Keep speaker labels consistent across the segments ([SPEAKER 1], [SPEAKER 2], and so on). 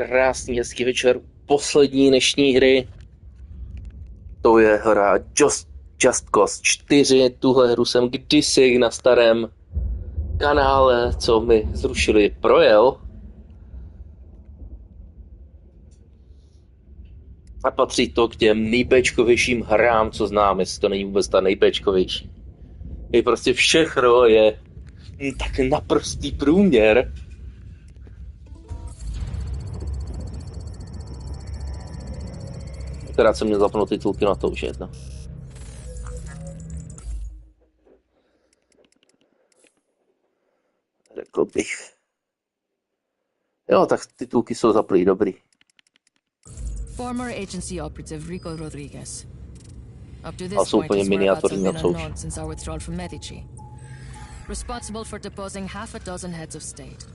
[SPEAKER 1] Krásný, hezký večer. Poslední dnešní hry. To je hra Just Cause 4. Tuhle hru jsem kdysi na starém kanále, co mi zrušili, projel. A patří to k těm nejbéčkovějším hrám, co znám, jestli to není vůbec ta nejbéčkovější. Je prostě všechno je tak naprostý průměr. Akorát jsem měl zapnout titulky na to už jedno. Řekl bych. Jo, tak titulky jsou zaplý, dobrý.
[SPEAKER 2] Former agency operative Rico Rodriguez. Up to
[SPEAKER 1] A
[SPEAKER 2] this
[SPEAKER 1] jsou
[SPEAKER 2] point,
[SPEAKER 1] úplně
[SPEAKER 2] his whereabouts have
[SPEAKER 1] miniaturní
[SPEAKER 2] been
[SPEAKER 1] obsouš.
[SPEAKER 2] unknown since our withdrawal from Medici. Responsible for deposing half a dozen heads of state.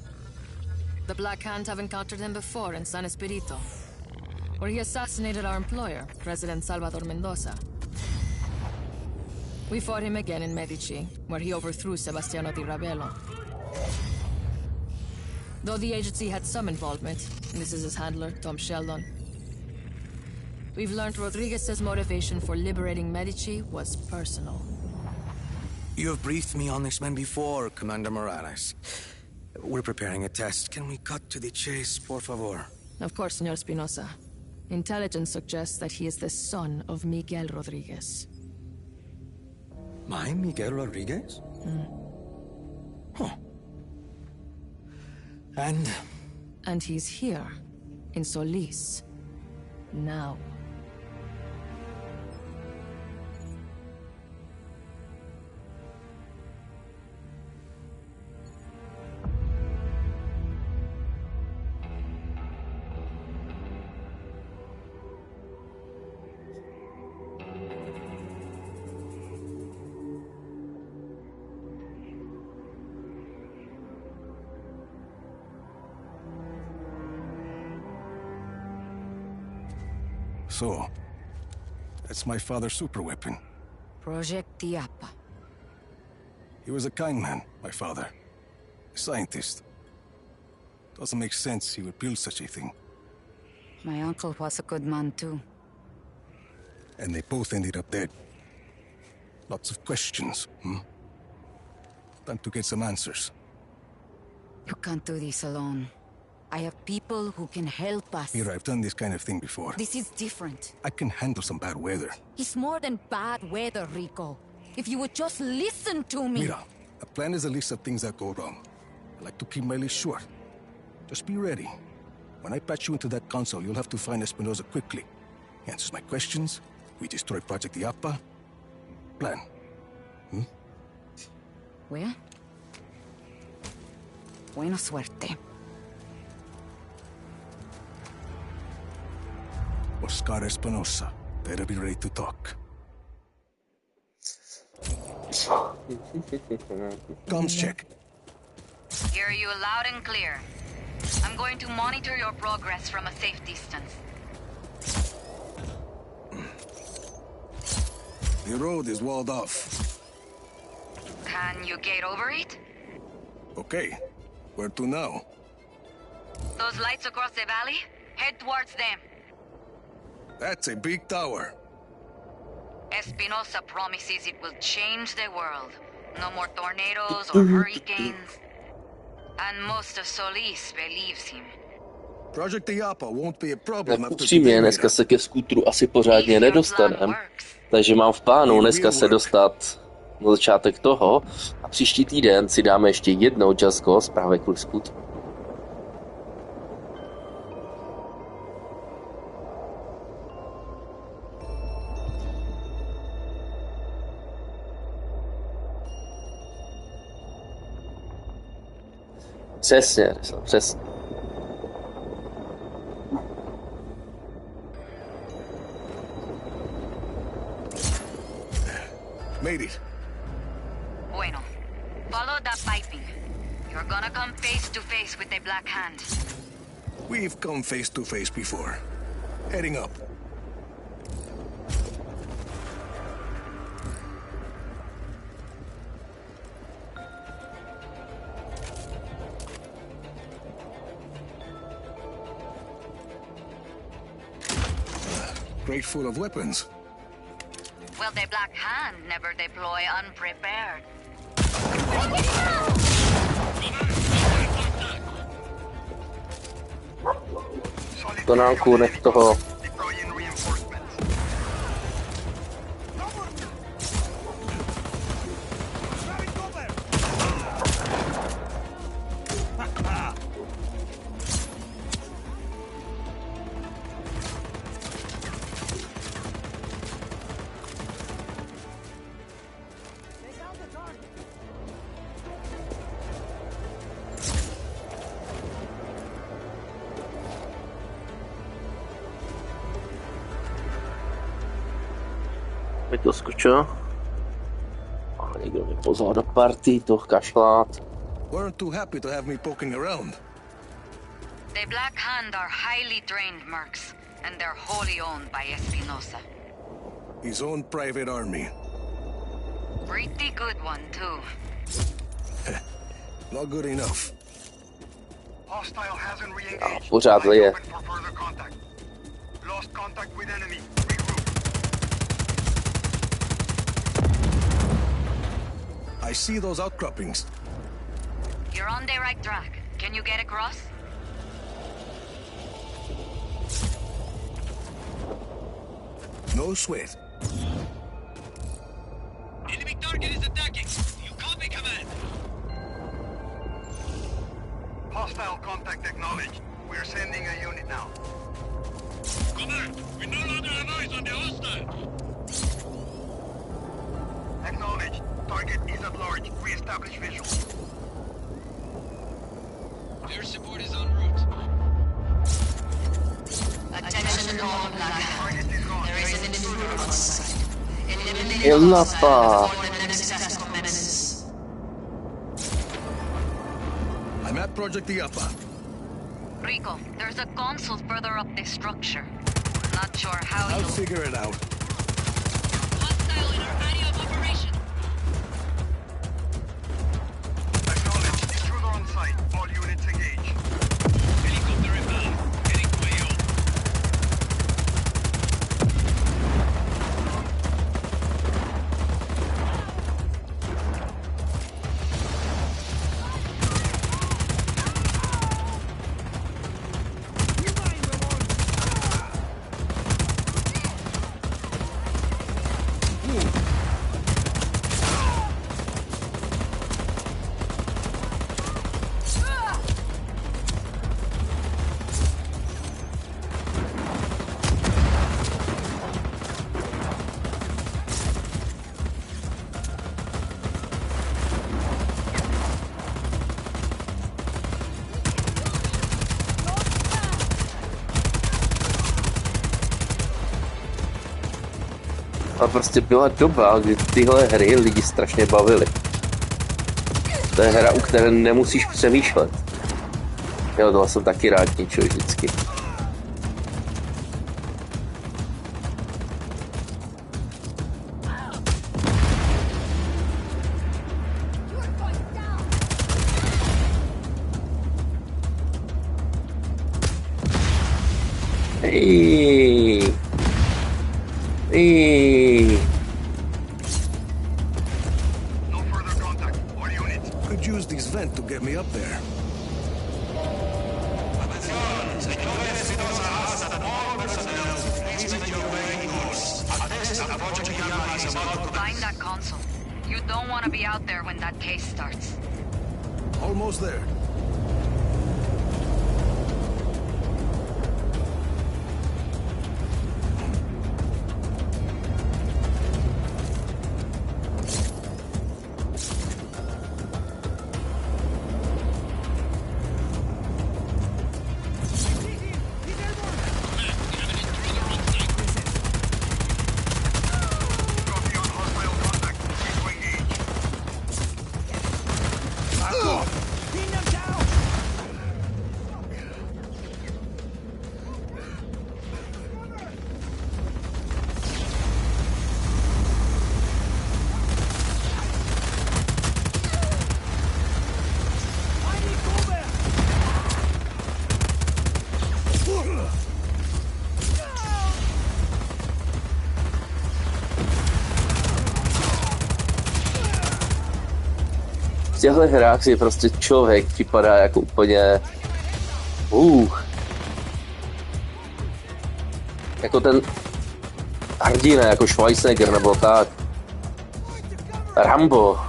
[SPEAKER 2] The Black Hand have encountered him before in San Espirito, where he assassinated our employer, President Salvador Mendoza. We fought him again in Medici, where he overthrew Sebastiano di Ravello. Though the agency had some involvement, this is his handler, Tom Sheldon. We've learned Rodriguez's motivation for liberating Medici was personal.
[SPEAKER 3] You have briefed me on this man before, Commander Morales. We're preparing a test. Can we cut to the chase, por favor?
[SPEAKER 2] Of course, Senor Espinosa. Intelligence suggests that he is the son of Miguel Rodriguez.
[SPEAKER 3] My Miguel Rodriguez? Huh.
[SPEAKER 2] And he's here, in Solis, now.
[SPEAKER 3] So, that's my father's superweapon.
[SPEAKER 2] Project Tiapa.
[SPEAKER 3] He was a kind man, my father. A scientist. Doesn't make sense he would build such a thing.
[SPEAKER 4] My uncle was a good man too.
[SPEAKER 3] And they both ended up dead. Lots of questions, Time to get some answers.
[SPEAKER 4] You can't do this alone. I have people who can help us.
[SPEAKER 3] Mira, I've done this kind of thing before.
[SPEAKER 4] This is different.
[SPEAKER 3] I can handle some bad weather.
[SPEAKER 4] It's more than bad weather, Rico. If you would just listen to me.
[SPEAKER 3] Mira, a plan is a list of things that go wrong. I like to keep my list short. Just be ready. When I patch you into that console, you'll have to find Espinosa quickly. He answers my questions. We destroy Project Iapa. Plan.
[SPEAKER 4] Where? Buena suerte.
[SPEAKER 3] Oscar Espinosa. Better be ready to talk. Comms check.
[SPEAKER 5] Hear you loud and clear. I'm going to monitor your progress from a safe distance.
[SPEAKER 3] The road is walled off.
[SPEAKER 5] Can you get over it?
[SPEAKER 3] Okay. Where to now?
[SPEAKER 5] Those lights across the valley? Head towards them.
[SPEAKER 3] That's a big tower.
[SPEAKER 5] Espinosa promises it will change the world. No more tornadoes or hurricanes. And most of Solis believes him.
[SPEAKER 3] Project Iapa won't be a problem
[SPEAKER 1] Tak
[SPEAKER 3] after
[SPEAKER 1] upřímně,
[SPEAKER 3] today,
[SPEAKER 1] dneska se ke skútru asi pořádně nedostanem. Takže mám v plánu dneska se dostat na začátek toho a příští týden si dáme ještě jednou Just Cause právě kvůli skútru. Přesně, přesně.
[SPEAKER 3] Made it.
[SPEAKER 5] Bueno. Follow that piping. You're gonna come face to face with the Black Hand.
[SPEAKER 3] We've come face to face before. Heading up. crate full of weapons.
[SPEAKER 5] Well, the Black Hand never deploy unprepared.
[SPEAKER 1] Tonálku, nech toho. Mi to skočilo. Ale někdo mě pozval do party, to kašlát.
[SPEAKER 3] Weren't too happy to have me poking around.
[SPEAKER 5] The Black Hand are highly trained mercs, and they're wholly owned by Espinosa.
[SPEAKER 3] His own private army.
[SPEAKER 5] Pretty good one, too.
[SPEAKER 3] Not good enough.
[SPEAKER 6] Hostile hasn't re-engaged.
[SPEAKER 1] Pořád lije.
[SPEAKER 6] Open for further contact. Lost contact with enemy.
[SPEAKER 3] I see those outcroppings.
[SPEAKER 5] You're on the right track. Can you get across?
[SPEAKER 3] No sweat.
[SPEAKER 7] Enemy target is attacking. You copy, command.
[SPEAKER 6] Hostile contact acknowledged. We're sending a unit now.
[SPEAKER 7] Command, we no longer have eyes on the hostile.
[SPEAKER 6] Acknowledged. Target is at large. Re-establish visual.
[SPEAKER 7] Air support is en route.
[SPEAKER 5] Attention all Black Hand.
[SPEAKER 6] Target is gone.
[SPEAKER 5] There is an intruder on site. Eliminate
[SPEAKER 1] Illapa.
[SPEAKER 5] before the next task commences.
[SPEAKER 3] I'm at Project Iapa.
[SPEAKER 5] Rico, there's a console further up this structure. Not sure how
[SPEAKER 3] I'll
[SPEAKER 5] you'll...
[SPEAKER 3] figure it out.
[SPEAKER 7] Hostile in our area of operation.
[SPEAKER 6] Acknowledged. Intruder on site. All units engage.
[SPEAKER 7] Helicopter inbound. Heading to AO.
[SPEAKER 1] A prostě byla doba, kdy tyhle hry lidi strašně bavily. To je hra, u které nemusíš přemýšlet. Jo, to jsem taky rád ničil vždycky. Hej. Hej.
[SPEAKER 6] No further contact. All units.
[SPEAKER 3] Could use this vent to get me up there.
[SPEAKER 5] Find that console. You don't want to be out there when that case starts.
[SPEAKER 3] Almost there.
[SPEAKER 6] Copy on hostile contact. Need to engage.
[SPEAKER 3] Back off!
[SPEAKER 1] těchto hrách si prostě člověk připadá jako úplně... Jako ten hrdina, jako Schwarzenegger nebo tak. Rambo.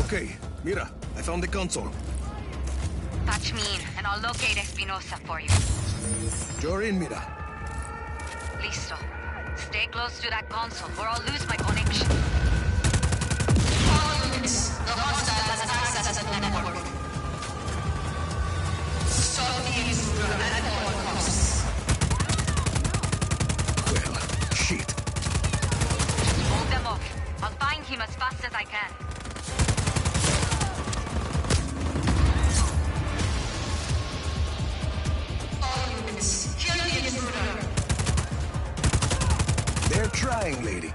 [SPEAKER 3] Okay, Mira, I found the console.
[SPEAKER 5] Patch me in, and I'll locate Espinosa for you.
[SPEAKER 3] You're in, Mira.
[SPEAKER 5] Listo. Stay close to that console, or I'll lose my connection.
[SPEAKER 2] All units, the hostile has access to the network. Stop the intruder at all costs.
[SPEAKER 3] Well, shit.
[SPEAKER 5] Hold them off. I'll find him as fast as I can.
[SPEAKER 2] All units, kill the intruder.
[SPEAKER 3] They're trying, lady.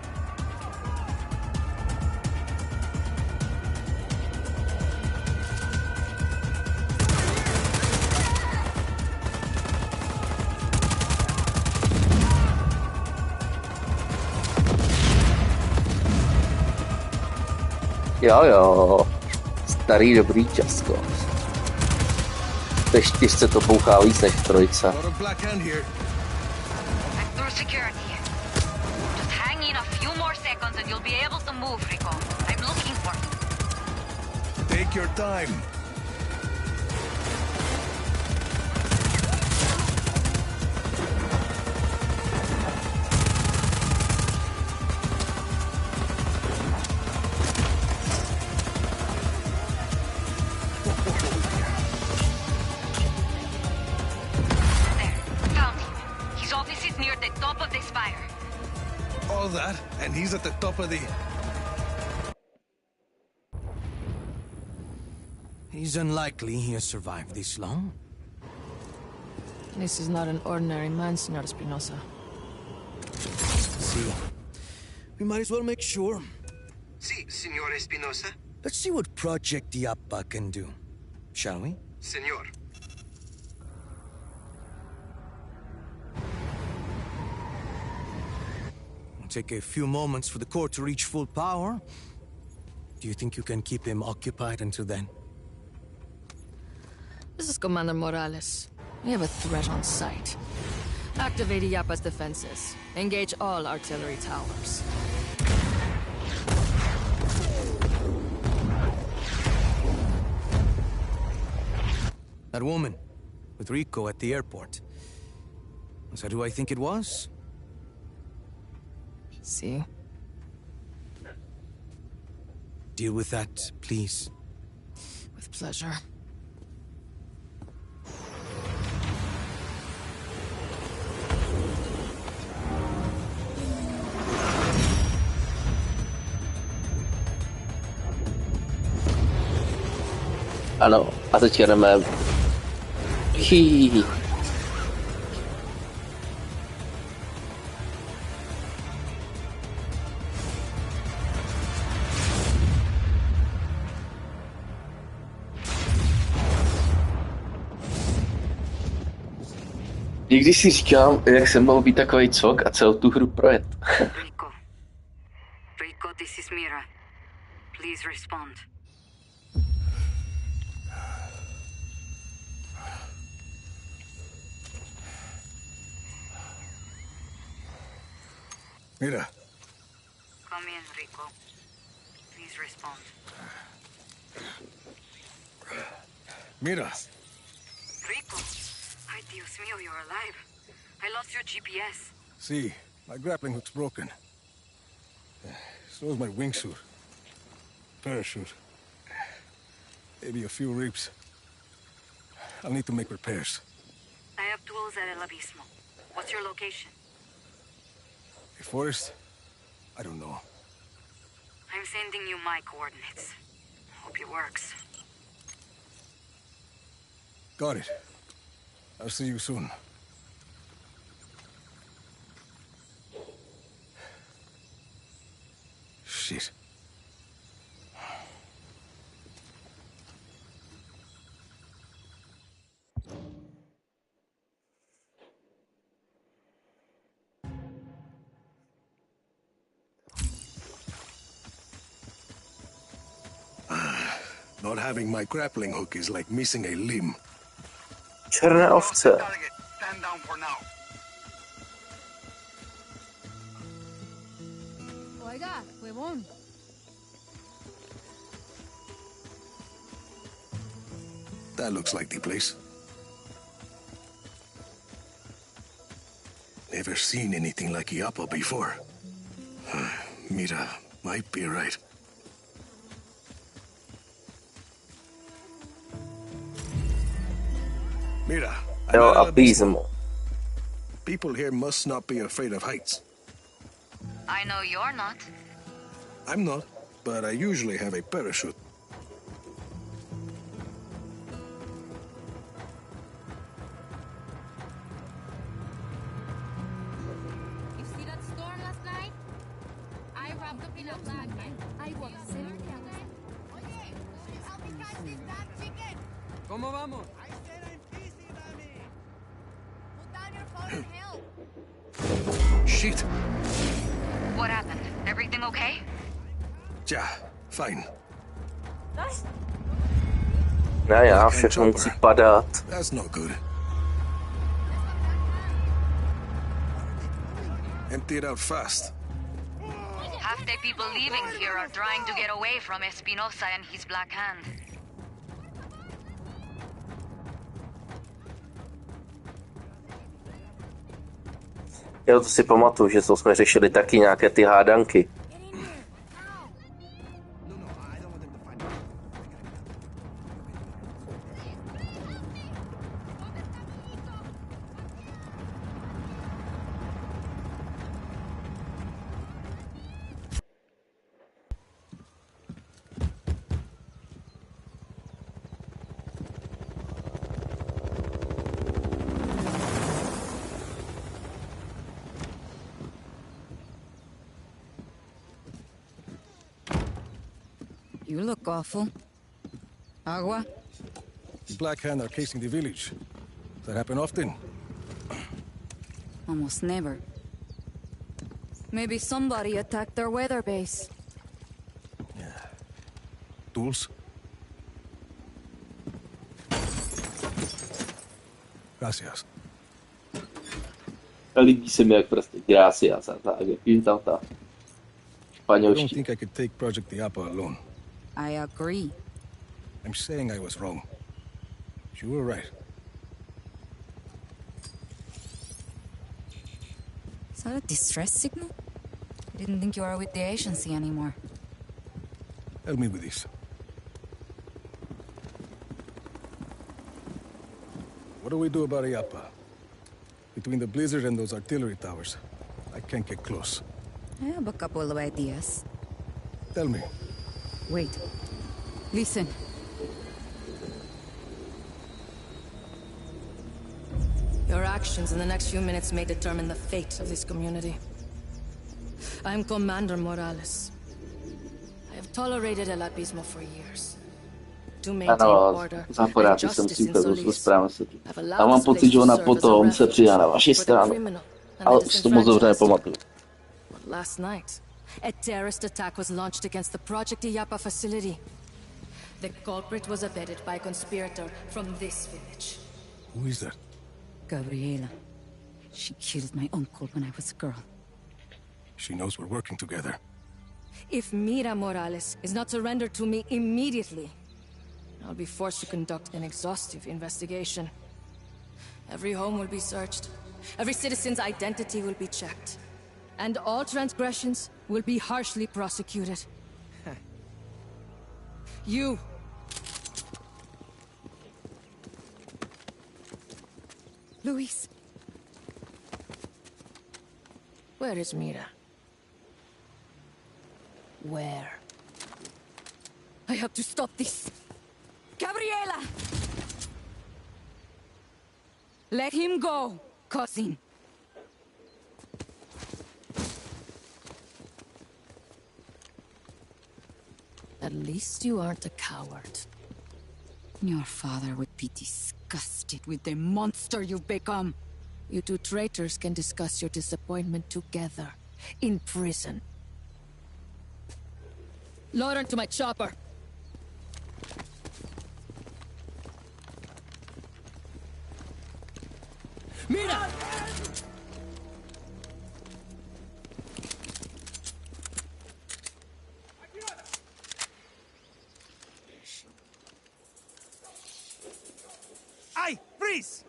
[SPEAKER 1] Jo, starý dobrý Česko. Ve 4 to bouchá víc než v 3.
[SPEAKER 3] Got a black hand here.
[SPEAKER 5] I'm through security. Just hang in a few more seconds and you'll be able to move, Rico. I'm looking for you.
[SPEAKER 3] Take your time.
[SPEAKER 5] There, found him. His office is near the top of this spire.
[SPEAKER 3] All that, and he's at the top of the...
[SPEAKER 8] He's unlikely he has survived this long.
[SPEAKER 2] This is not an ordinary man, Senor Espinosa.
[SPEAKER 8] See, we might as well make sure.
[SPEAKER 9] Sí, señor Espinosa.
[SPEAKER 8] Let's see what Project Diapa can do, shall we?
[SPEAKER 9] Señor.
[SPEAKER 8] It'll take a few moments for the core to reach full power. Do you think you can keep him occupied until then?
[SPEAKER 2] This is Commander Morales. We have a threat on sight. Activate Iapa's defenses. Engage all artillery towers.
[SPEAKER 8] That woman, with Rico at the airport. Was that who I think it was?
[SPEAKER 2] See?
[SPEAKER 8] Deal with that, please.
[SPEAKER 2] With pleasure.
[SPEAKER 1] Ano, a teď jedeme. Hí. Někdy si říkám, jak jsem mohl být takovej cok a celou tu hru projet.
[SPEAKER 5] Rico. Rico, this is Mira. Please respond.
[SPEAKER 3] Mira,
[SPEAKER 5] Come in, Rico. Please respond.
[SPEAKER 3] Mira.
[SPEAKER 5] Rico. Ay, Dios mío, you're alive. I lost your GPS.
[SPEAKER 3] See, my grappling hook's broken. So is my wingsuit. Parachute. Maybe a few ribs. I'll need to make repairs.
[SPEAKER 5] I have tools at El Abismo. What's your location?
[SPEAKER 3] A forest? I don't know.
[SPEAKER 5] I'm sending you my coordinates. Hope it works.
[SPEAKER 3] Got it. I'll see you soon. Shit. Not having my grappling hook is like missing a limb.
[SPEAKER 1] Černé ovce.
[SPEAKER 6] Target, stand down for now.
[SPEAKER 10] Oiga, huevón.
[SPEAKER 3] That looks like the place. Never seen anything like Iapa before. Mira might be right. Mira,
[SPEAKER 1] El
[SPEAKER 3] another
[SPEAKER 1] abismo.
[SPEAKER 3] people here must not be afraid of heights.
[SPEAKER 5] I know you're not.
[SPEAKER 3] I'm not, but I usually have a parachute.
[SPEAKER 10] You see that storm last night? I wrapped up in a blanket. I was sitting down. Oye, help me catch this damn chicken.
[SPEAKER 11] ¿Cómo vamos?
[SPEAKER 10] I said I'm busy, Danny. Put down your phone and help.
[SPEAKER 3] Shit!
[SPEAKER 5] What happened? Everything okay?
[SPEAKER 3] Yeah, fine.
[SPEAKER 1] Já, všechno musí padat.
[SPEAKER 3] That's not good. Empty it out fast.
[SPEAKER 5] Half the people leaving here are trying to get away from Espinosa and his Black Hand.
[SPEAKER 1] Jo, to si pamatuju, že to jsme řešili taky nějaké ty hádanky.
[SPEAKER 4] You look awful. Agua?
[SPEAKER 3] The Black Hand are casing the village. Does that happen often?
[SPEAKER 4] Almost never. Maybe somebody attacked their weather base.
[SPEAKER 3] Tools? Gracias.
[SPEAKER 1] Líbí se mi, jak prostě gracias a tak, jak tam ta
[SPEAKER 3] I don't
[SPEAKER 1] španělština.
[SPEAKER 3] think I could take Project Iapa alone.
[SPEAKER 4] I agree.
[SPEAKER 3] I'm saying I was wrong. You were right.
[SPEAKER 4] Is that a distress signal? I didn't think you were with the agency anymore.
[SPEAKER 3] Help me with this. What do we do about Iapa? Between the blizzard and those artillery towers, I can't get close.
[SPEAKER 4] I have a couple of ideas.
[SPEAKER 3] Tell me.
[SPEAKER 4] Wait. Listen.
[SPEAKER 2] Your actions in the next few minutes may determine the fate of this community. I'm Commander Morales. I have tolerated El Abismo for years. To maintain
[SPEAKER 1] Ano,
[SPEAKER 2] order
[SPEAKER 1] za
[SPEAKER 2] and
[SPEAKER 1] pořád jsem
[SPEAKER 2] justice
[SPEAKER 1] si
[SPEAKER 2] in
[SPEAKER 1] uvedl
[SPEAKER 2] Solis.
[SPEAKER 1] správně se.
[SPEAKER 2] I've
[SPEAKER 1] A
[SPEAKER 2] allowed
[SPEAKER 1] mám
[SPEAKER 2] this
[SPEAKER 1] pocit,
[SPEAKER 2] place
[SPEAKER 1] že
[SPEAKER 2] to
[SPEAKER 1] ona
[SPEAKER 2] serve as a
[SPEAKER 1] potom se
[SPEAKER 2] refuge
[SPEAKER 1] přidá na vaši
[SPEAKER 2] for the
[SPEAKER 1] stranu.
[SPEAKER 2] criminal and the
[SPEAKER 1] Ale už to moc dobře
[SPEAKER 2] disenfranchised.
[SPEAKER 1] nepamatuju.
[SPEAKER 2] But last night, a terrorist attack was launched against the Project Iapa facility. The culprit was abetted by a conspirator from this village.
[SPEAKER 3] Who is that?
[SPEAKER 4] Gabriela. She killed my uncle when I was a girl.
[SPEAKER 3] She knows we're working together.
[SPEAKER 2] If Mira Morales is not surrendered to me immediately, I'll be forced to conduct an exhaustive investigation. Every home will be searched. Every citizen's identity will be checked. And all transgressions will be harshly prosecuted. You!
[SPEAKER 4] Luis.
[SPEAKER 2] Where is Mira? Where?
[SPEAKER 4] I have to stop this. Gabriela! Let him go, cousin.
[SPEAKER 2] At least you aren't a coward.
[SPEAKER 4] Your father would be disgusted with the monster you've become.
[SPEAKER 2] You two traitors can discuss your disappointment together, in prison. Load her to my chopper.
[SPEAKER 8] Mira! Ay, freeze!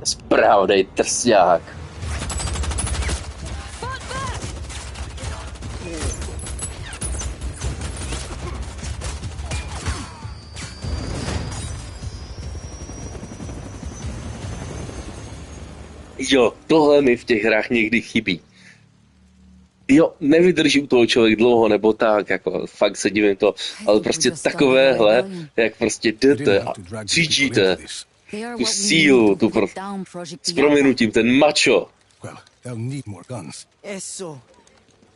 [SPEAKER 1] Správnej trsňák. Jo, tohle mi v těch hrách někdy chybí. Jo, nevydrží u toho člověk dlouho nebo tak, jako fakt se divím to, ale prostě takovéhle, jak prostě jdete a cítíte tu sílu, tu s prominutím, ten macho.
[SPEAKER 3] Well, they'll need more guns.
[SPEAKER 11] Eso.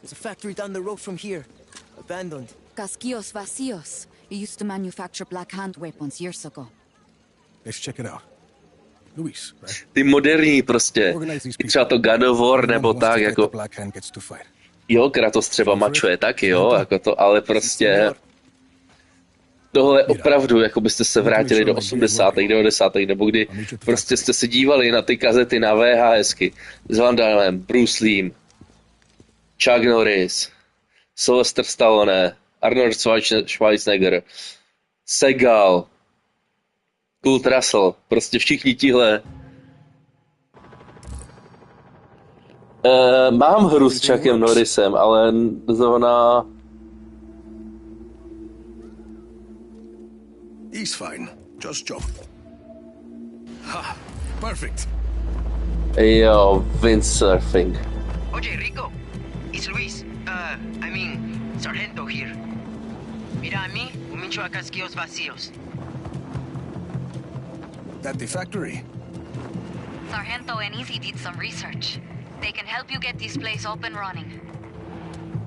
[SPEAKER 11] There's a factory down the road from here. Abandoned.
[SPEAKER 4] Casquillos vacíos. They used to manufacture black hand weapons years ago.
[SPEAKER 3] Let's check it out. Luis, right?
[SPEAKER 1] Ty moderní prostě, i třeba to God of War nebo tak, jako jo, Kratos třeba mačuje taky, jo, jako to, ale prostě tohle opravdu, jako byste se vrátili do 80. 90. nebo kdy prostě jste se dívali na ty kazety na VHSky s Van Dammem, Bruce Leem, Chuck Norris, Sylvester Stallone, Arnold Schwarzenegger, Seagal, Kurt Russell, prostě všichni tihle. Mám hru s Chuckem Norrisem, ale zrovna...
[SPEAKER 3] He's fine. Just jump. Ha! Perfect.
[SPEAKER 1] Jo, windsurfing.
[SPEAKER 9] Oye, Rico. It's Luis. I mean, Sargento here. Mira a mí, un mincho a casquillos vacíos.
[SPEAKER 3] At the factory.
[SPEAKER 5] Sargento and Izzy did some research. They can help you get this place up and running.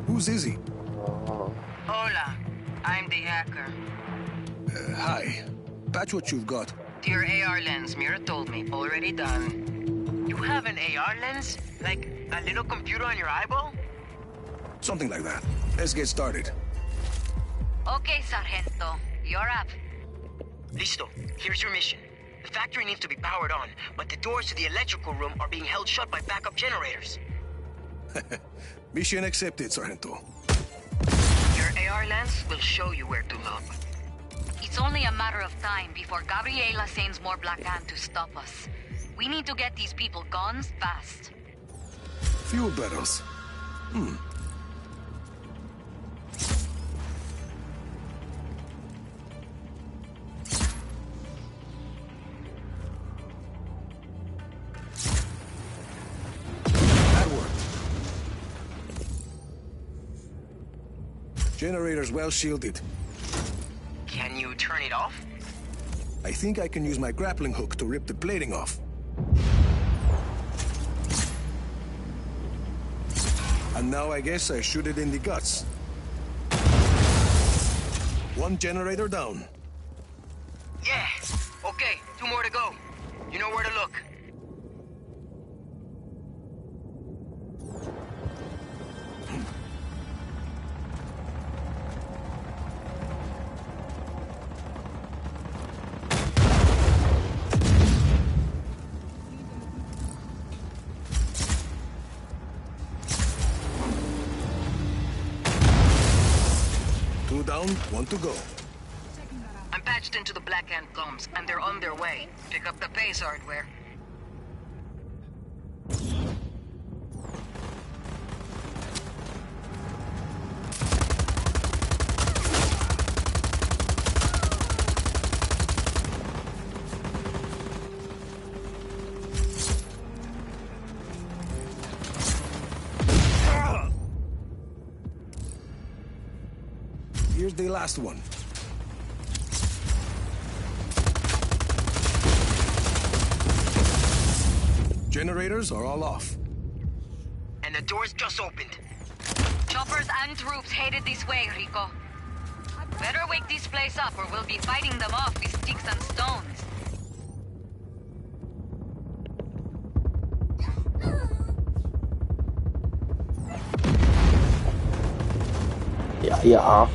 [SPEAKER 3] Who's Izzy?
[SPEAKER 5] Hola, I'm the hacker.
[SPEAKER 3] Hi. Patch what you've got.
[SPEAKER 9] Your AR lens, Mira told me. Already done. You have an AR lens? Like a little computer on your eyeball?
[SPEAKER 3] Something like that. Let's get started.
[SPEAKER 5] Okay, Sargento. You're up.
[SPEAKER 9] Listo. Here's your mission. The factory needs to be powered on, but the doors to the electrical room are being held shut by backup generators.
[SPEAKER 3] Mission accepted, Sargento.
[SPEAKER 9] Your AR lens will show you where to look.
[SPEAKER 5] It's only a matter of time before Gabriela sends more Black Hand to stop us. We need to get these people guns fast.
[SPEAKER 3] Fuel barrels. That worked. Generator's well shielded.
[SPEAKER 9] Can you turn it off?
[SPEAKER 3] I think I can use my grappling hook to rip the plating off. And now I guess I shoot it in the guts. One generator down.
[SPEAKER 9] Yeah. Okay, 2 more to go. You know where to look.
[SPEAKER 3] Down, 1 to go.
[SPEAKER 9] I'm patched into the Black Hand comms, and they're on their way. Pick up the pace hardware.
[SPEAKER 3] Here's the last one. Generators are all off.
[SPEAKER 9] And the doors just opened.
[SPEAKER 5] Choppers and troops headed this way, Rico. Better wake this place up or we'll be fighting them off with sticks and stones.
[SPEAKER 1] Já.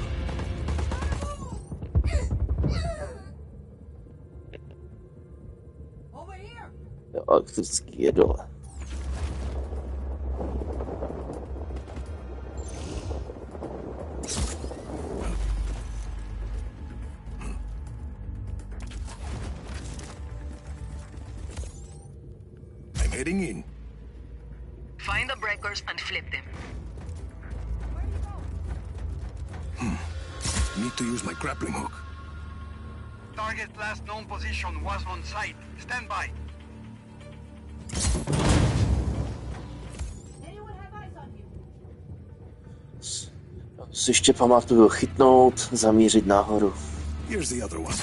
[SPEAKER 1] Jo, elektrický je dole.
[SPEAKER 3] I'm heading in.
[SPEAKER 9] Find the breakers and flip them.
[SPEAKER 3] Need to use my grappling hook.
[SPEAKER 6] Target's last known position was on site. Stand by.
[SPEAKER 1] Si ještě pamatuju chytnout, zamířit nahoru.
[SPEAKER 3] Here's the other one.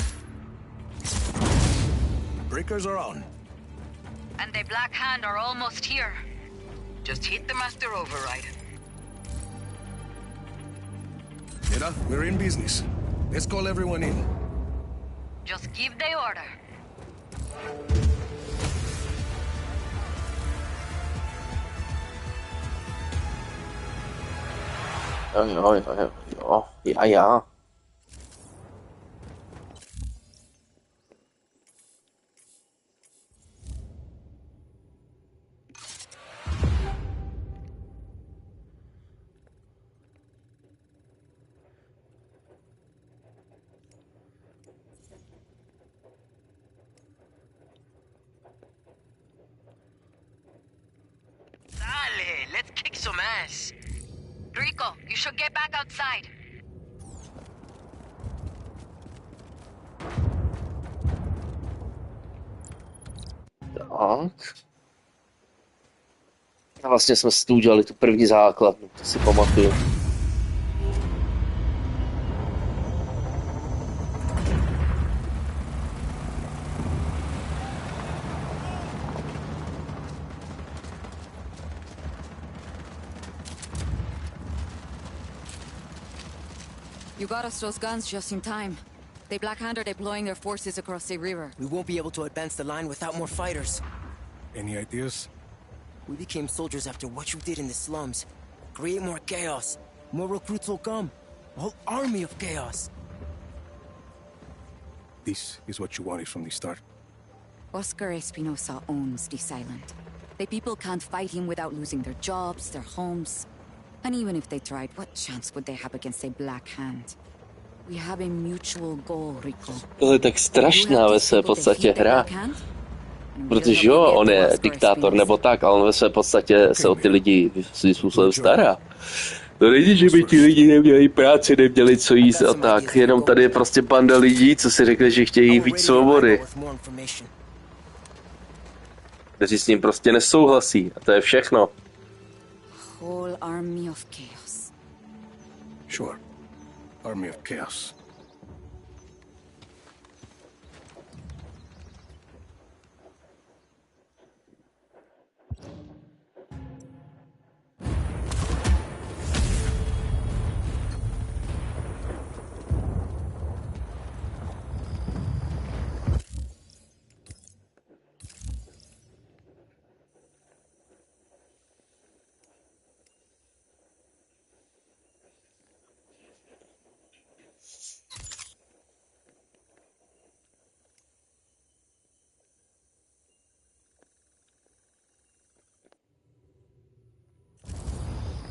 [SPEAKER 3] Breakers are on.
[SPEAKER 5] And the Black Hand are almost here.
[SPEAKER 9] Just hit the master override.
[SPEAKER 3] Mira, we're in business. Let's call everyone in.
[SPEAKER 5] Just give the order.
[SPEAKER 1] Jo. Já.
[SPEAKER 9] Dale, let's kick some ass.
[SPEAKER 5] Rico, you should get back outside.
[SPEAKER 1] Tak. A vlastně jsme si tu udělali tu první základnu, to si pamatuju.
[SPEAKER 4] You got us those guns just in time. The Black Hand are deploying their forces across the river.
[SPEAKER 11] We won't be able to advance the line without more fighters.
[SPEAKER 3] Any ideas?
[SPEAKER 11] We became soldiers after what you did in the slums. Create more chaos. More recruits will come. A whole army of chaos.
[SPEAKER 3] This is what you wanted from the start.
[SPEAKER 4] Oscar Espinosa owns this island. The people can't fight him without losing their jobs, their homes. And even if they tried, what chance would they have against a Black Hand? We have a mutual goal, Rico.
[SPEAKER 1] To je tak strašná ve své podstatě hra. Protože jo, on je diktátor nebo tak, ale on ve své podstatě se o ty lidi svým způsobem stará. To není, že by ti lidi neměli práci, neměli co jíst a tak. Jenom tady je prostě banda lidí, co si řekli, že chtějí víc svobody. Kteří s ním prostě nesouhlasí. A to je všechno.
[SPEAKER 4] Whole army of chaos.
[SPEAKER 3] Sure. Army of chaos.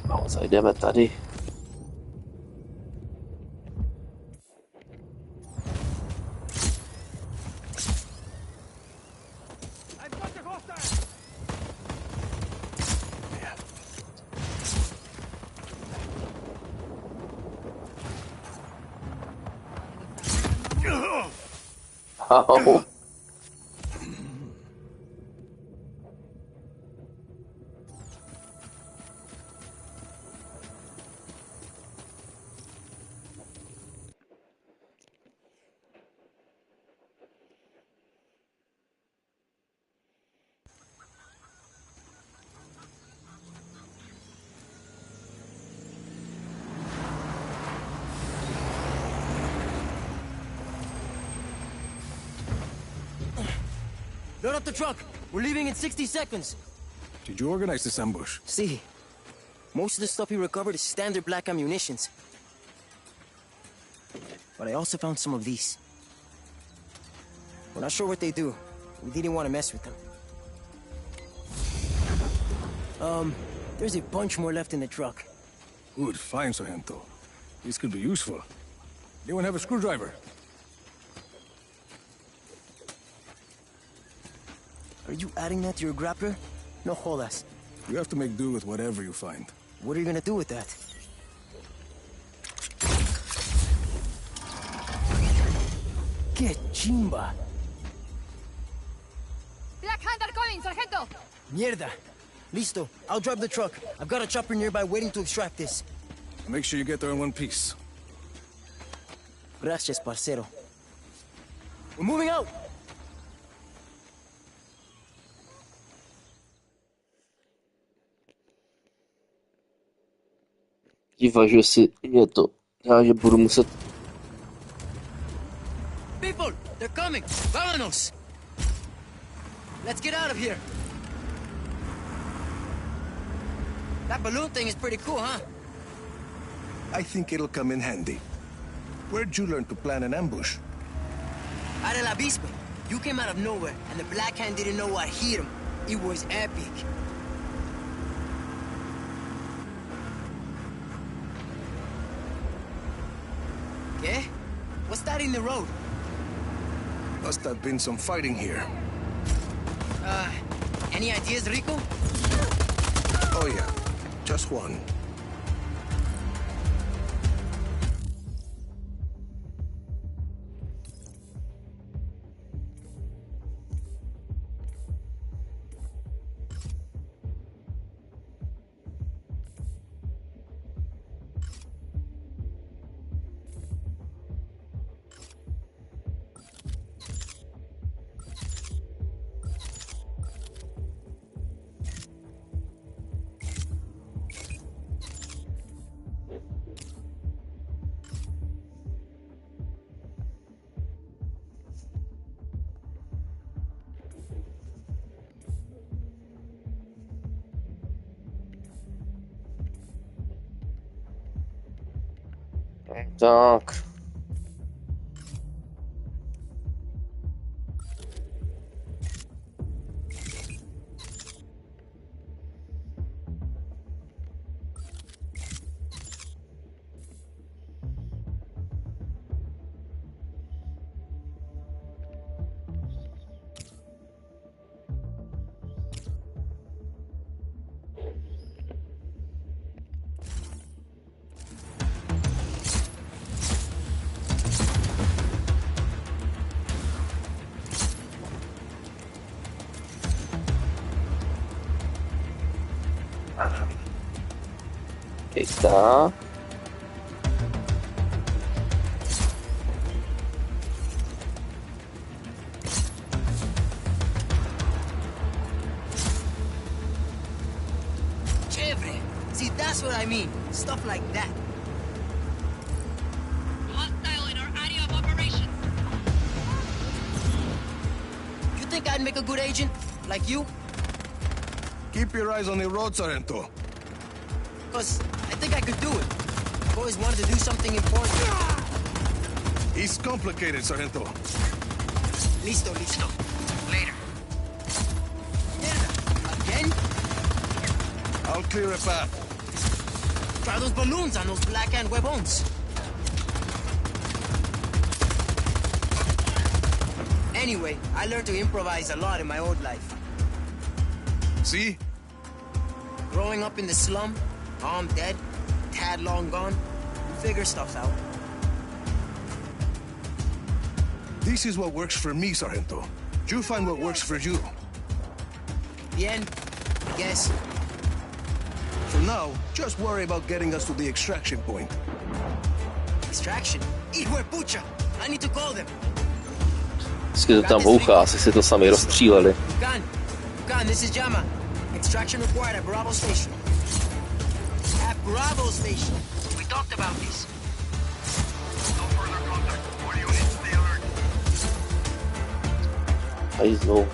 [SPEAKER 3] No, zajdeme tady. Au.
[SPEAKER 11] Load up the truck. We're leaving in 60 seconds.
[SPEAKER 3] Did you organize this ambush?
[SPEAKER 11] See, most of the stuff we recovered is standard black ammunitions. But I also found some of these. We're not sure what they do. We didn't want to mess with them. There's a bunch more left in the truck.
[SPEAKER 3] Good find, Sargento. This could be useful. Anyone have a screwdriver?
[SPEAKER 11] Are you adding that to your grappler? No jodas.
[SPEAKER 3] You have to make do with whatever you find.
[SPEAKER 11] What are you gonna do with that? Que chimba!
[SPEAKER 10] Black Hand are coming, Sargento!
[SPEAKER 11] Mierda! Listo, I'll drive the truck. I've got a chopper nearby waiting to extract this.
[SPEAKER 3] Make sure you get there in one piece.
[SPEAKER 11] Gracias, parcero. We're moving out!
[SPEAKER 1] Divažuje si mě to. Já, že budu muset...
[SPEAKER 11] People! They're coming! Vámonos! Let's get out of here! That balloon thing is pretty cool, huh?
[SPEAKER 3] I think it'll come in handy. Where'd you learn to plan an ambush?
[SPEAKER 11] Out of la Bispe. You came out of nowhere, and the Black Hand didn't know what hit him. It was epic. ¿Qué? What's that in the road?
[SPEAKER 3] Must have been some fighting here.
[SPEAKER 11] Any ideas, Rico?
[SPEAKER 3] Oh yeah, just one.
[SPEAKER 1] Tak. Ahí está.
[SPEAKER 11] Chévere. See, that's what I mean. Stuff like that.
[SPEAKER 10] Hostile in our area of operation.
[SPEAKER 11] You think I'd make a good agent? Like you?
[SPEAKER 3] Keep your eyes on the road, Sargento.
[SPEAKER 11] Because I think I could do it. I've always wanted to do something important.
[SPEAKER 3] It's complicated, Sargento.
[SPEAKER 11] Listo, listo. Later. Mierda. Again?
[SPEAKER 3] I'll clear a path.
[SPEAKER 11] Try those balloons on those Black Hand huevones. Anyway, I learned to improvise a lot in my old life.
[SPEAKER 3] See?
[SPEAKER 11] Growing up in the slum, Mom dead, Dad long gone, you figure stuff out.
[SPEAKER 3] This is what works for me, Sargento. You find what works for you.
[SPEAKER 11] Bien, I guess.
[SPEAKER 3] For now, just worry about getting us to the extraction point.
[SPEAKER 11] Extraction? Hijo de pucha! I need to call them.
[SPEAKER 1] Vždycky to tam bouchá, asi si to sami rozstříleli.
[SPEAKER 11] Dukan, this is Jama. Extraction required at Bravo Station. At Bravo Station. We talked about this.
[SPEAKER 6] No further contact. All units, stay alert.
[SPEAKER 1] Hajzlou.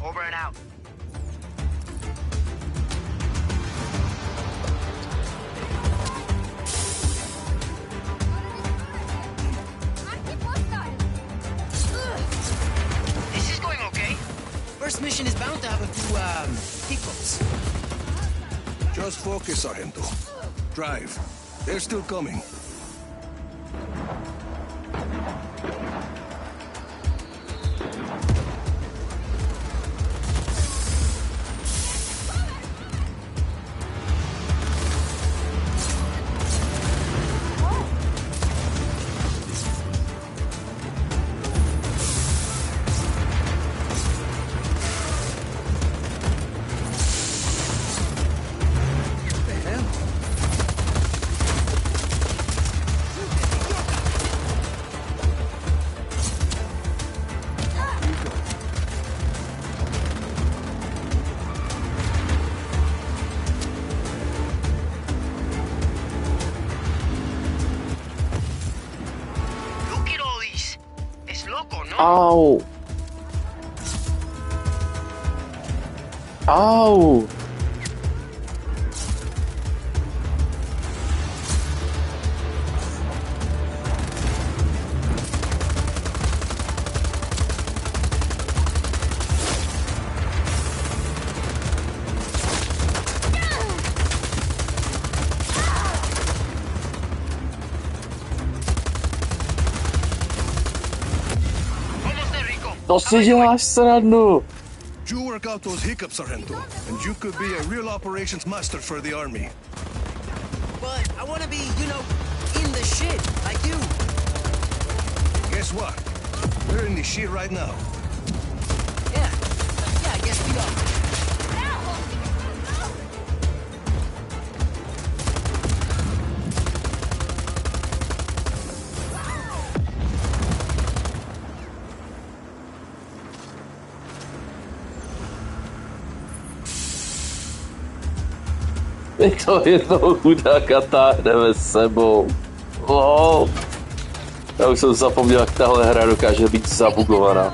[SPEAKER 9] Over and out. This is going okay. First mission is bound to have a few, hiccups.
[SPEAKER 3] Just focus, Sargento. Drive. They're still coming.
[SPEAKER 1] Ow! Ow! To si děláš srandu!
[SPEAKER 3] You work out those hiccups, Sargento, and you could be a real operations master for the army.
[SPEAKER 9] But I want to be, you know, in the shit, like you.
[SPEAKER 3] Guess what? We're in the shit right now.
[SPEAKER 9] Yeah, I guess we are.
[SPEAKER 1] To jednoho chudáka táhneme s sebou. Oh. Já už jsem zapomněl, jak tahle hra dokáže být zabugovaná.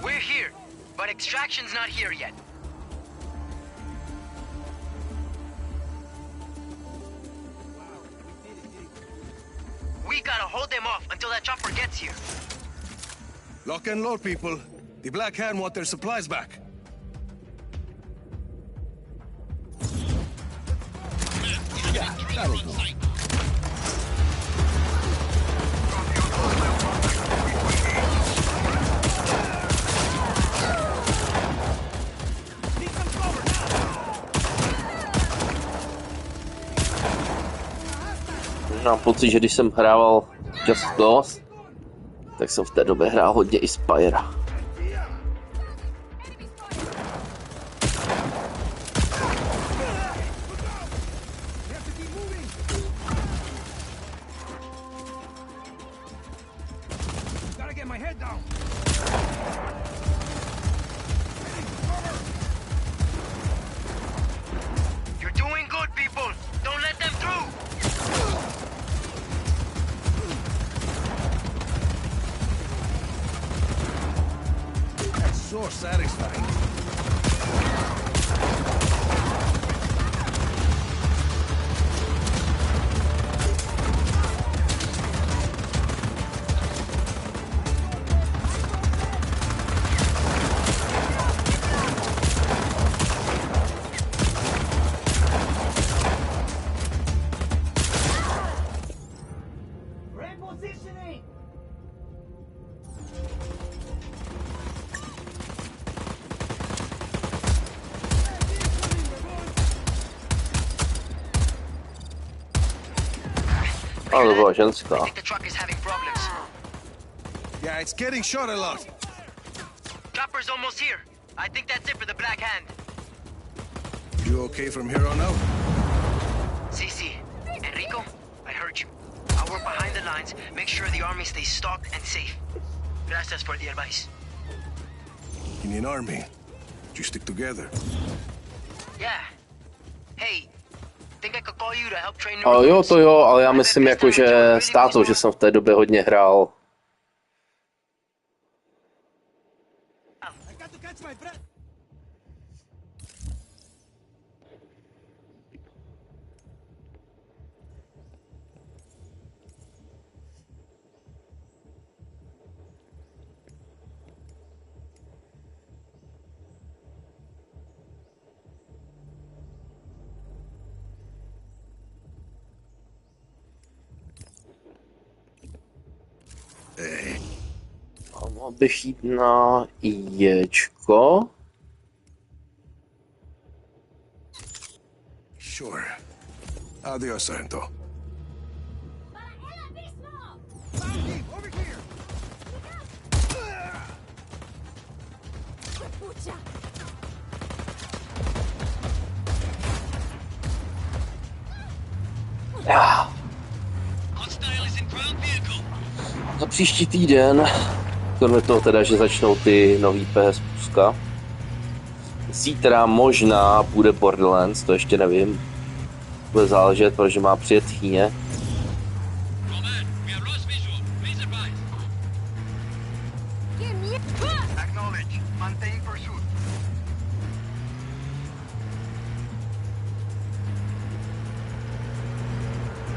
[SPEAKER 9] We're here, but extraction's not here yet. We gotta hold them off until that chopper gets here.
[SPEAKER 3] Lock and load, people. The Black Hand want their supplies back. Yeah, that'll do.
[SPEAKER 1] Mám pocit, že když jsem hrával Just Cause, tak jsem v té době hrál hodně i Spyra.
[SPEAKER 9] You're doing good, people. Don't let them through.
[SPEAKER 3] So satisfying.
[SPEAKER 9] Repositioning.
[SPEAKER 1] Ale to byla ženská.
[SPEAKER 9] I think the truck is having problems.
[SPEAKER 3] Yeah, it's getting shot a lot.
[SPEAKER 9] Chopper's almost here. I think that's it for the Black Hand.
[SPEAKER 3] You okay from here on out?
[SPEAKER 9] Cece, Enrico, I heard you. I'll work behind the lines, make sure the army stays stocked and safe. Gracias for the advice.
[SPEAKER 3] In an army, you stick together.
[SPEAKER 9] Yeah. Hey, think I could call you to help train
[SPEAKER 1] Jo, to jo, ale já myslím jako, že státo, že jsem v té době hodně hrál. Mohl bych jít na Jčko.
[SPEAKER 3] Sure. Adios, Sargento.
[SPEAKER 1] Za příští týden, kromě toho teda, že začnou ty nový PS pluska. Zítra možná bude Borderlands, to ještě nevím. Bude záležet, protože má přijet Chýně.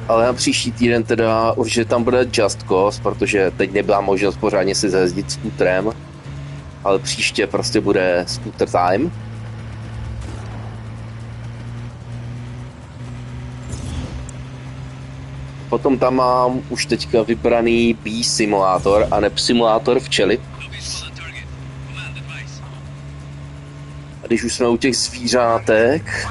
[SPEAKER 1] Ale na příští týden teda určitě tam bude Just Cause, protože teď nebyla možnost pořádně si zajezdit skútrem. Ale příště prostě bude Scooter Time. Potom tam mám už teďka vybraný Bee simulátor, aneb simulátor včely. A když už jsme u těch zvířátek,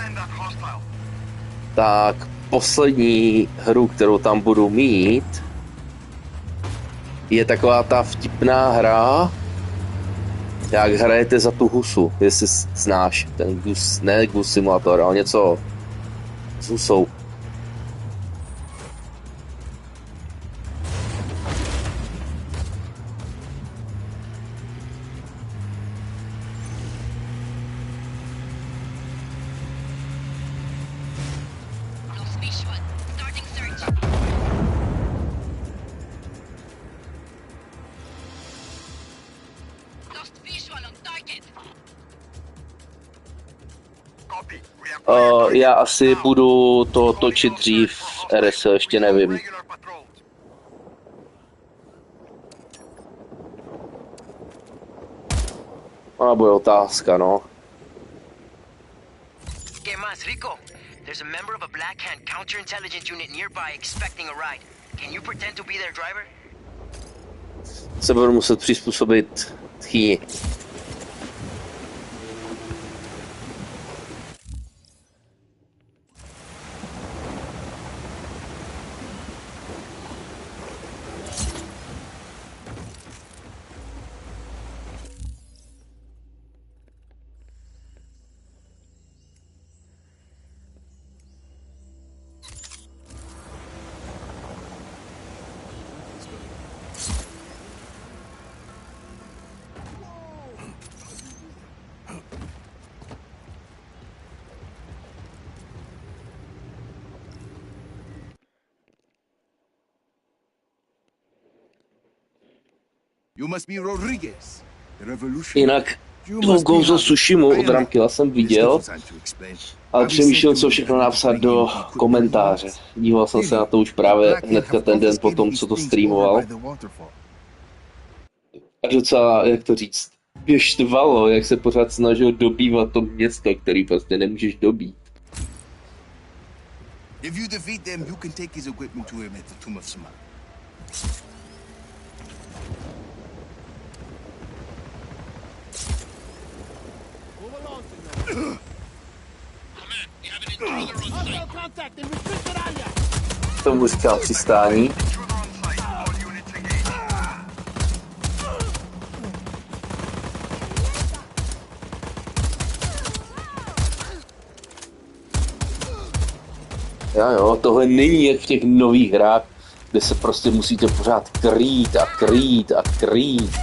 [SPEAKER 1] tak poslední hru, kterou tam budu mít, je taková ta vtipná hra, jak hrajete za tu husu, jestli znáš ten Goose, ne Goose Simulator, ale něco s husou. Já asi budu to točit dřív, RS ještě nevím. Ona bude otázka, no.
[SPEAKER 9] ¿Qué más, Rico? There's a member of a Black Hand counterintelligence unit nearby expecting a ride. Can you pretend to be their driver?
[SPEAKER 1] Se budu muset přizpůsobit Chýni.
[SPEAKER 3] You must be Rodriguez, the revolution.
[SPEAKER 1] Jinak Ghost of Tsushima od Ramkila jsem viděl, ale přemýšlel, co všechno napsat do komentáře. Díval jsem se na to už právě hnedka ten den po tom, co to streamoval. A docela, jak to říct, mě štvalo, jak se pořád snažil dobývat to město, který prostě nemůžeš dobít.
[SPEAKER 3] If you defeat them, you can take his equipment to him at the Tomb of Saman.
[SPEAKER 1] Tomu říkám přistání. Jo, tohle není jak v těch nových hrách, kde se prostě musíte pořád krýt a krýt a krýt.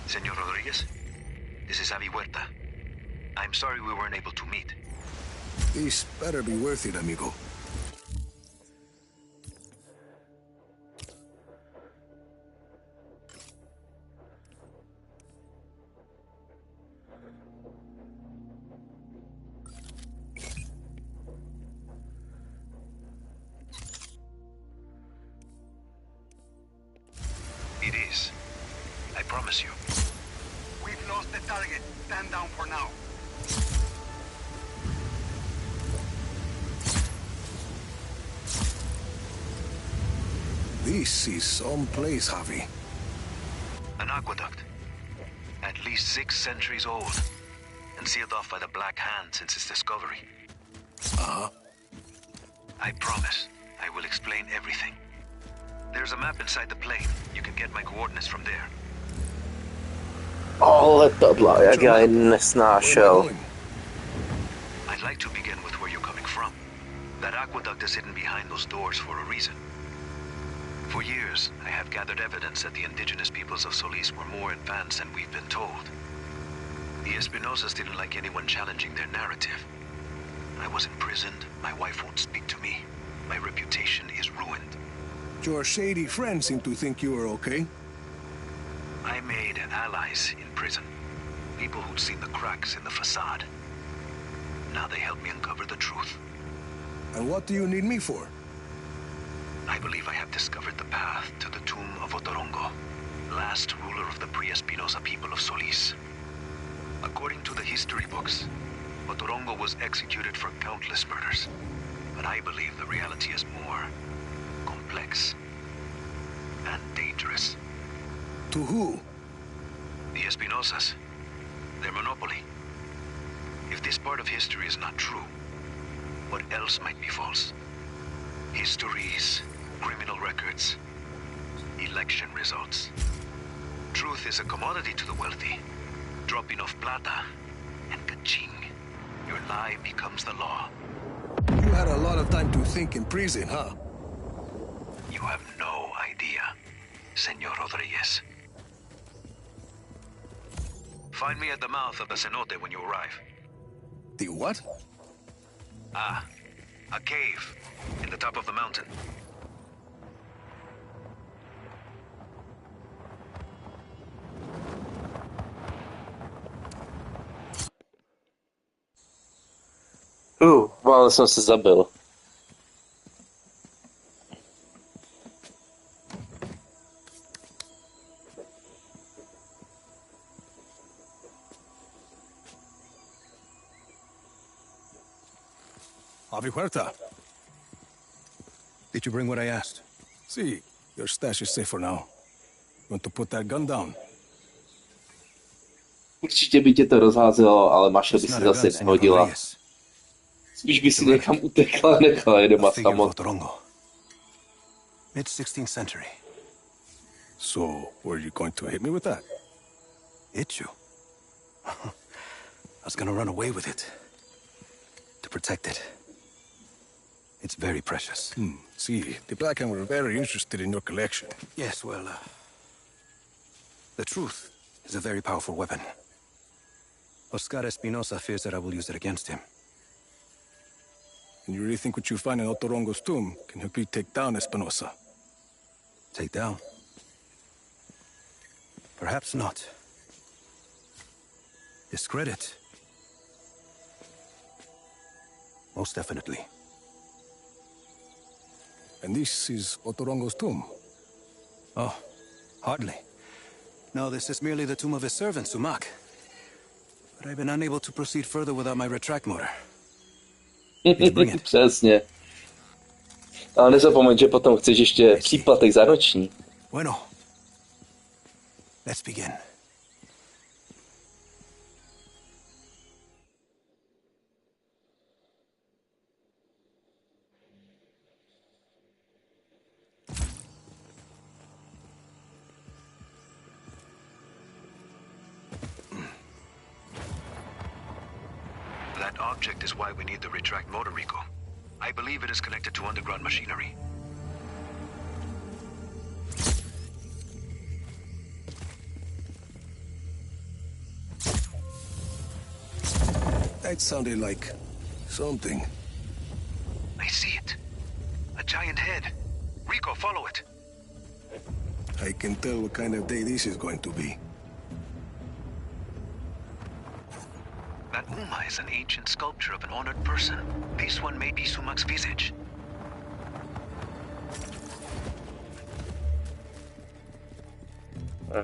[SPEAKER 12] Señor Rodriguez, this is Avi Huerta. I'm sorry we weren't able to meet.
[SPEAKER 3] This better be worth it, amigo.
[SPEAKER 12] It is. I promise you.
[SPEAKER 6] We've lost the target. Stand down for now.
[SPEAKER 3] This is some place, Javi.
[SPEAKER 12] An aqueduct. At least 6 centuries old. And sealed off by the Black Hand since its discovery.
[SPEAKER 3] Uh-huh.
[SPEAKER 12] I promise. I will explain everything. There's a map inside the plane. You can get my coordinates from there.
[SPEAKER 1] Ale tohle, jak já je nesnášel.
[SPEAKER 12] I'd like to begin with where you're coming from. That aqueduct is hidden behind those doors for a reason. For years, I have gathered evidence that the indigenous peoples of Solis were more advanced than we've been told. The Espinosas didn't like anyone challenging their narrative. I was imprisoned, my wife won't speak to me, my reputation is ruined.
[SPEAKER 3] Your shady friends seem to think you are okay.
[SPEAKER 12] I made allies in prison. People who'd seen the cracks in the facade. Now they help me uncover the truth.
[SPEAKER 3] And what do you need me for?
[SPEAKER 12] I believe I have discovered the path to the tomb of Otorongo, last ruler of the pre-Espinosa people of Solis. According to the history books, Otorongo was executed for countless murders. But I believe the reality is more complex and dangerous.
[SPEAKER 3] To who?
[SPEAKER 12] The Espinosas. Their monopoly. If this part of history is not true, what else might be false? Histories, criminal records, election results. Truth is a commodity to the wealthy. Drop enough plata, and ka-ching. Your lie becomes the law.
[SPEAKER 3] You had a lot of time to think in prison, huh?
[SPEAKER 12] You have no idea, Señor Rodriguez. Find me at the mouth of the cenote when you arrive.
[SPEAKER 3] The what?
[SPEAKER 12] Ah, a cave in the top of the mountain.
[SPEAKER 1] Ale jsem se zabil.
[SPEAKER 3] Avi Huerta.
[SPEAKER 8] Did you bring what I asked?
[SPEAKER 3] See, your stash is safe for now. You want to put that gun down?
[SPEAKER 1] Určitě by tě to rozházelo, ale Maša by si zase nehodila. Spíš by si někam utekla a nechala je doma samotnou.
[SPEAKER 8] Mid-16th century.
[SPEAKER 3] So, were you going to hit me with that?
[SPEAKER 8] Hit you? I was gonna run away with it. To protect it. It's very precious.
[SPEAKER 3] See, the Black Hand were very interested in your collection.
[SPEAKER 8] Yes, well, the truth is a very powerful weapon. Oscar Espinosa fears that I will use it against him.
[SPEAKER 3] And you really think what you find in Otorongo's tomb can help you take down Espinosa?
[SPEAKER 8] Take down? Perhaps not. Discredit? Most definitely.
[SPEAKER 3] And this is Otorongo's tomb?
[SPEAKER 8] Oh, hardly. No, this is merely the tomb of his servant, Sumak. But I've been unable to proceed further without my retract motor.
[SPEAKER 1] Přesně. Ale nezapomeň, že potom chceš ještě příplatek za noční.
[SPEAKER 3] Bueno. Let's begin.
[SPEAKER 12] That object is why we need the retract motor, Rico. I believe it is connected to underground machinery.
[SPEAKER 3] That sounded like something.
[SPEAKER 12] I see it. A giant head. Rico, follow it.
[SPEAKER 3] I can tell what kind of day this is going to be.
[SPEAKER 12] That Uma is an ancient sculpture of an honored person. This one may be Sumak's visage.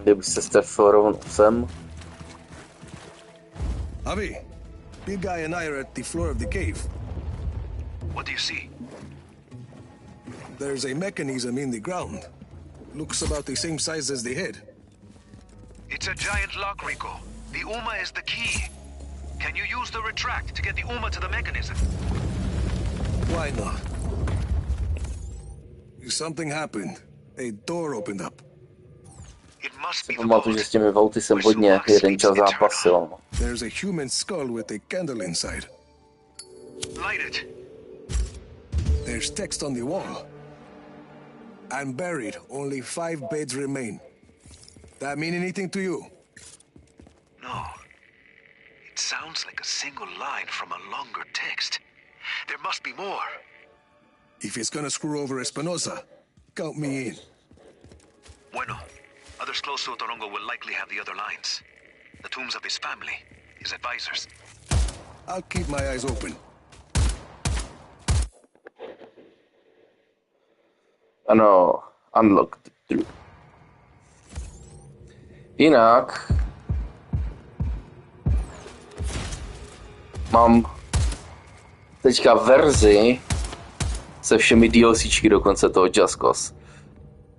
[SPEAKER 1] Kdyby se strefil rovnou sem.
[SPEAKER 3] Avi, big guy and I are at the floor of the cave.
[SPEAKER 12] What do you see?
[SPEAKER 3] There's a mechanism in the ground. Looks about the same size as the head.
[SPEAKER 12] It's a giant lock, Rico. The Uma is the key. Can you use the retract to get the Uma to the mechanism?
[SPEAKER 3] Why not? Something happened. A door opened up.
[SPEAKER 12] It must be the
[SPEAKER 1] Pamatuju, že s těmi Vouty jsem hodně jeden čas zápasil.
[SPEAKER 3] There's a human skull with a candle inside.
[SPEAKER 12] Light it.
[SPEAKER 3] There's text on the wall. I'm buried. Only 5 beds remain. That mean anything to you?
[SPEAKER 12] No. It sounds like a single line from a longer text. There must be more.
[SPEAKER 3] If it's gonna screw over Espinosa, count me in.
[SPEAKER 12] Bueno. Others close to Otorongo will likely have the other lines. The tombs of his family, his advisors.
[SPEAKER 3] I'll keep my eyes open.
[SPEAKER 1] Ano, unlocked through. Jinak mám teďka verzi se všemi DLCčky do konce toho Just Cause.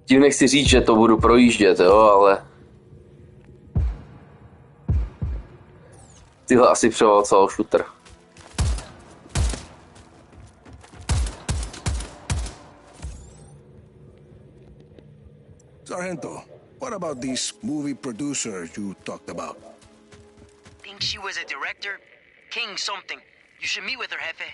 [SPEAKER 1] Tím nechci říct, že to budu projíždět, jo, ale tyhle asi převálcoval shooter.
[SPEAKER 3] Sargento, what about this movie producer you talked about?
[SPEAKER 9] Think she was a director? King something. You should meet with her, Jefe.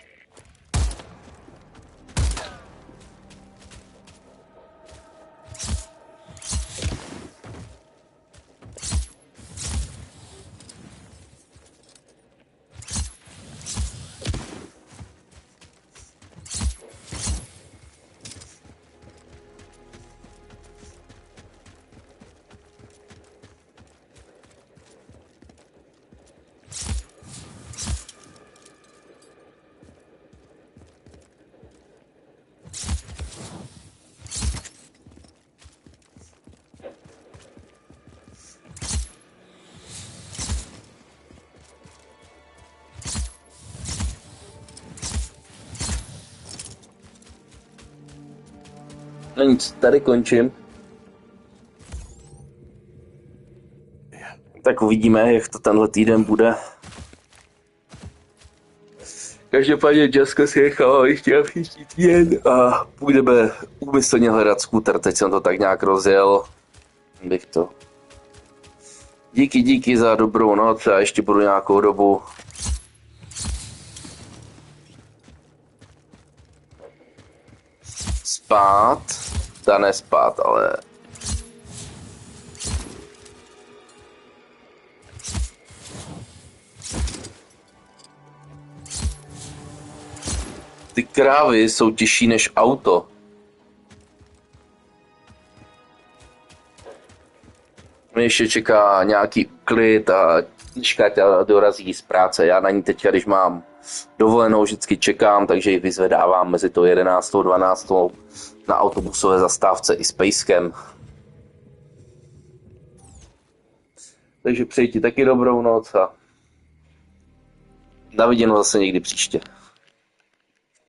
[SPEAKER 1] No nic, tady končím. Tak uvidíme, jak to tenhle týden bude. Každopádně Jasko si nechal ještě příští týden a půjdeme úmyslně hledat skúter. Teď jsem to tak nějak rozjel. Bych to. Díky za dobrou noc a ještě budu nějakou dobu spát. Ta nespát, ale ty krávy jsou těžší než auto. Mě ještě čeká nějaký klid a Škáťa dorazí z práce. Já na ní teď, když mám dovolenou, vždycky čekám, takže ji vyzvedávám mezi to 11. a 12. na autobusové zastávce i s pejskem. Takže přeji ti taky dobrou noc a na viděnou zase někdy příště.